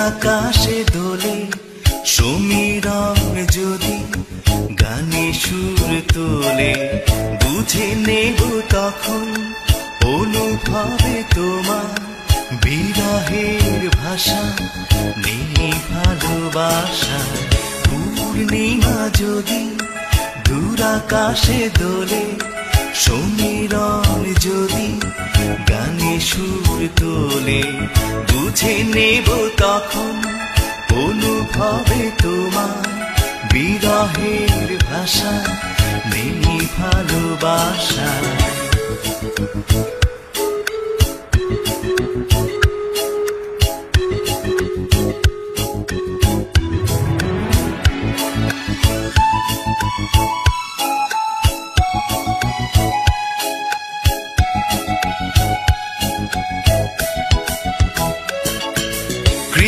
আকাশে দোলে সমীরণ যদি গানে সুর তোলে বুঝে নেব তখন অনুভবে তোমার বিরহের ভাষা নেই ভালোবাসা পূর্ণিমা যদি দূর আকাশে দোলে সমীরণ যদি গানে সুর তোলে বুঝে নেব তখন অনুভবে তোমার বিরহের ভাষা নেই ভালোবাসা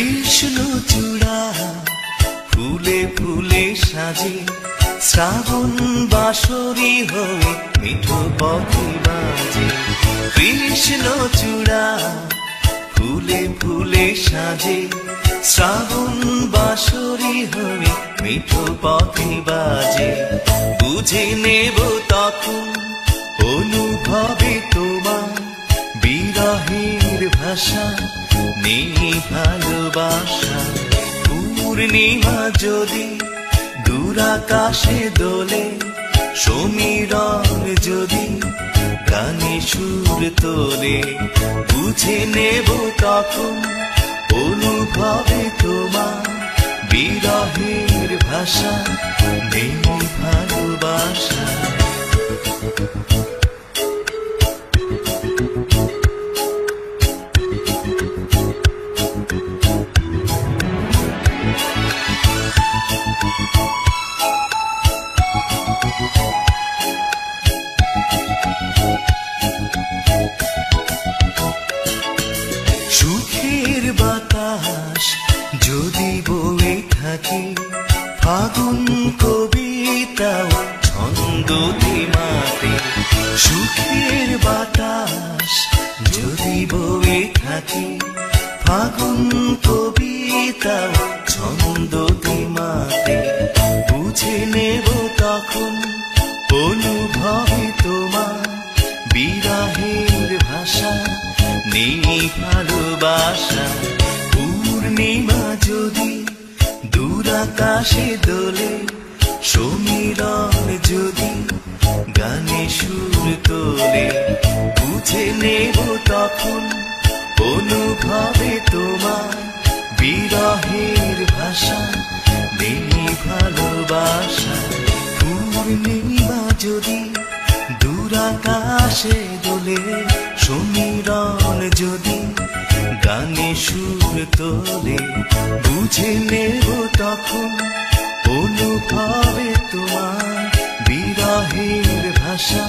কৃষ্ণচূড়া ফুলে ফুলে সাজে শ্রাবণ বাঁশরি হয়ে মিঠো পথে বাজে কৃষ্ণচূড়া ফুলে ফুলে সাজে শ্রাবণ বাঁশরি হয়ে মিঠো পথে বাজে বুঝে নেব তখন অনুভবে তোমার বিরহের ভাষা নেই ভালোবাসা পূর্ণিমা যদি দূর আকাশে দোলে সমীরণ যদি গানে সুর তোলে বুঝে নেব তখন অনুভবে তোমার বিরহের ভাষা নেই ভালোবাসা সুখের বাতাস যদি বয়ে থাকে ফাগুন কবিতাও ছন্দে মাতে সুখের বাতাস যদি বয়ে থাকে ফাগুন কবিতাও ছন্দে মাতে বুঝে নেব তখন অনুভবে তোমার বিরহের ভাষা নেই ভালোবাসা পূর্ণিমা যদি দূর আকাশে দোলে সমীরণ যদি গানে সুর তোলে বুঝে নেব তখন অনুভবে তোমার বিরহের ভাষা নেই ভালোবাসা পূর্ণিমা যদি দূর আকাশে দোলে সমীরণ যদি গানে সুর তোলে বুঝে নেব তখন অনুভবে তোমার বিরহের ভাষা